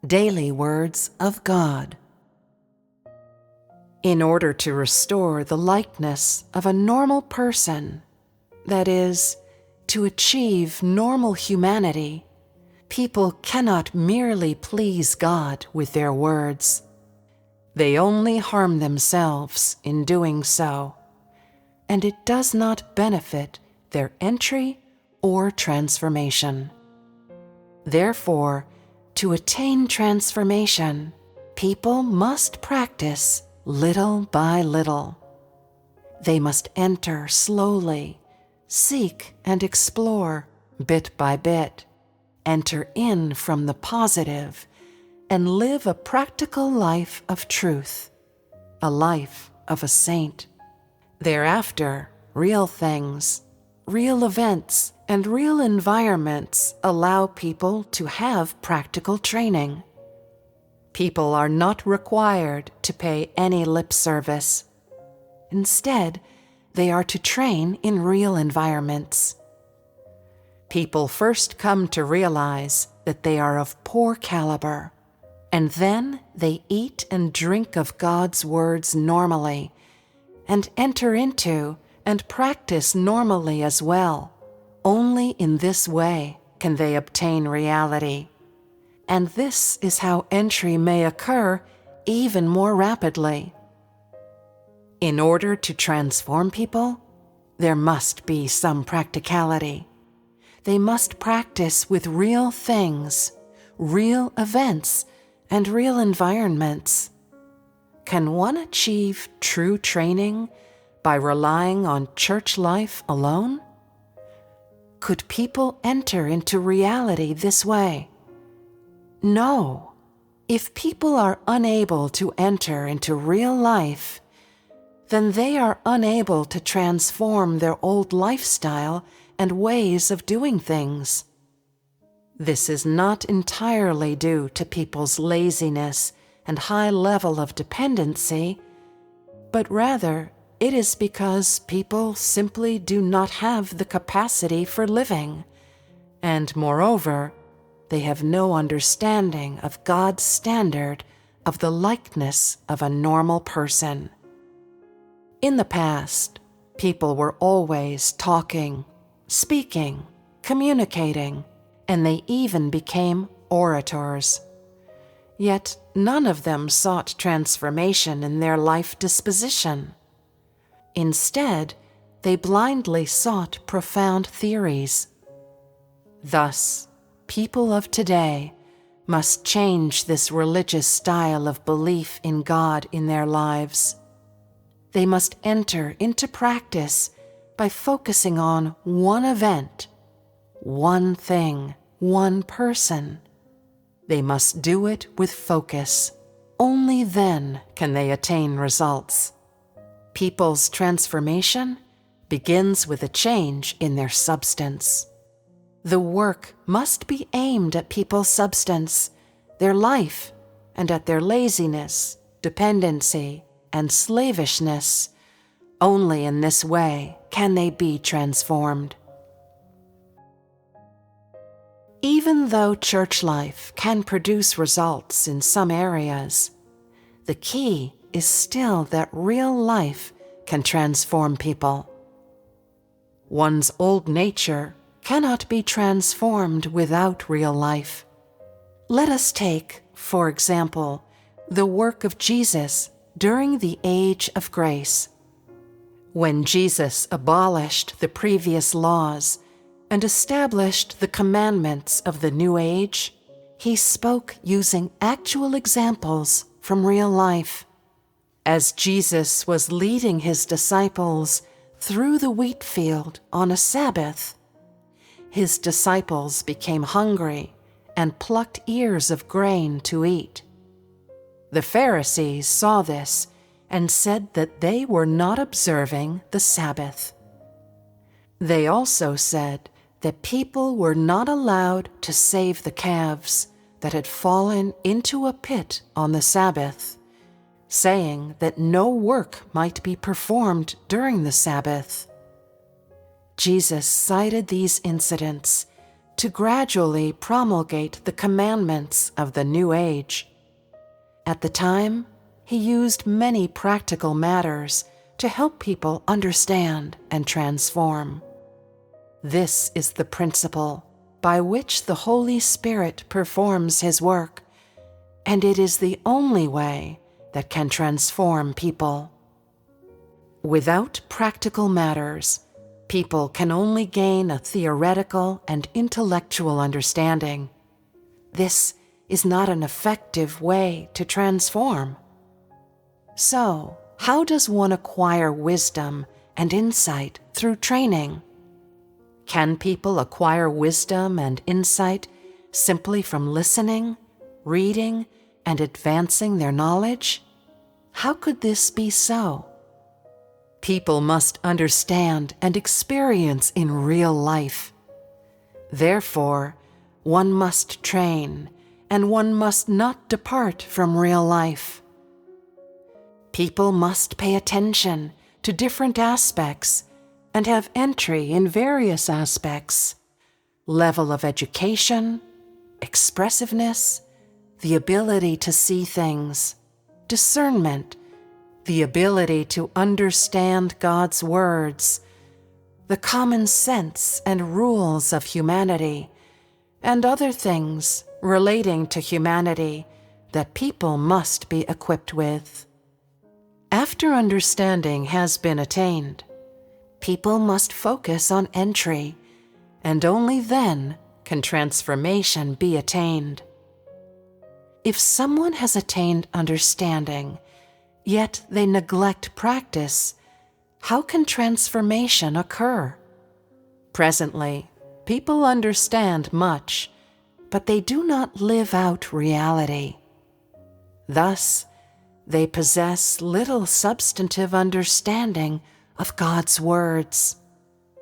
Daily Words of God. In order to restore the likeness of a normal person, that is, to achieve normal humanity, people cannot merely please God with their words. They only harm themselves in doing so, and it does not benefit their entry or transformation. Therefore, to attain transformation, people must practice little by little. They must enter slowly, seek and explore bit by bit, enter in from the positive, and live a practical life of truth, a life of a saint. Thereafter, real things, real events, and real environments allow people to have practical training. People are not required to pay any lip service. Instead, they are to train in real environments. People first come to realize that they are of poor caliber, and then they eat and drink of God's words normally, and enter into and practice normally as well. Only in this way can they obtain reality. And this is how entry may occur even more rapidly. In order to transform people, there must be some practicality. They must practice with real things, real events, and real environments. Can one achieve true training by relying on church life alone? Could people enter into reality this way? No. If people are unable to enter into real life, then they are unable to transform their old lifestyle and ways of doing things. This is not entirely due to people's laziness and high level of dependency, but rather it is because people simply do not have the capacity for living, and moreover, they have no understanding of God's standard of the likeness of a normal person. In the past, people were always talking, speaking, communicating, and they even became orators. Yet none of them sought transformation in their life disposition. Instead, they blindly sought profound theories. Thus, people of today must change this religious style of belief in God in their lives. They must enter into practice by focusing on one event, one thing, one person. They must do it with focus. Only then can they attain results. People's transformation begins with a change in their substance. The work must be aimed at people's substance, their life, and at their laziness, dependency, and slavishness. Only in this way can they be transformed. Even though church life can produce results in some areas, the key is still that real life can transform people. One's old nature cannot be transformed without real life. Let us take, for example, the work of Jesus during the age of grace. When Jesus abolished the previous laws and established the commandments of the new age, he spoke using actual examples from real life. As Jesus was leading his disciples through the wheat field on a Sabbath, his disciples became hungry and plucked ears of grain to eat. The Pharisees saw this and said that they were not observing the Sabbath. They also said that people were not allowed to save the calves that had fallen into a pit on the Sabbath, saying that no work might be performed during the Sabbath. Jesus cited these incidents to gradually promulgate the commandments of the new age. At the time, he used many practical matters to help people understand and transform. This is the principle by which the Holy Spirit performs his work, and it is the only way that can transform people. Without practical matters, people can only gain a theoretical and intellectual understanding. This is not an effective way to transform. So, how does one acquire wisdom and insight through training? Can people acquire wisdom and insight simply from listening, reading, and advancing their knowledge? How could this be so? People must understand and experience in real life. Therefore, one must train, and one must not depart from real life. People must pay attention to different aspects and have entry in various aspects: level of education, expressiveness, the ability to see things, discernment, the ability to understand God's words, the common sense and rules of humanity, and other things relating to humanity that people must be equipped with. After understanding has been attained, people must focus on entry, and only then can transformation be attained. If someone has attained understanding, yet they neglect practice, how can transformation occur? Presently, people understand much, but they do not live out reality. Thus, they possess little substantive understanding of God's words.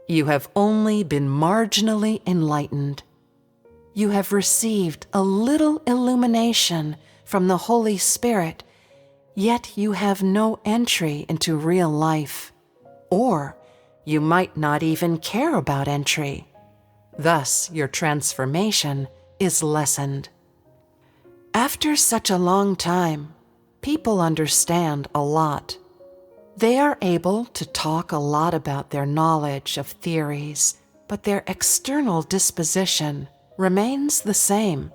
You have only been marginally enlightened. You have received a little illumination from the Holy Spirit, yet you have no entry into real life, or you might not even care about entry. Thus, your transformation is lessened. After such a long time, people understand a lot. They are able to talk a lot about their knowledge of theories, but their external disposition remains the same,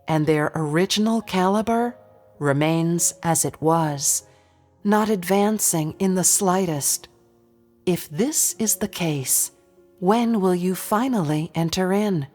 and their original caliber remains as it was, not advancing in the slightest. If this is the case, when will you finally enter in?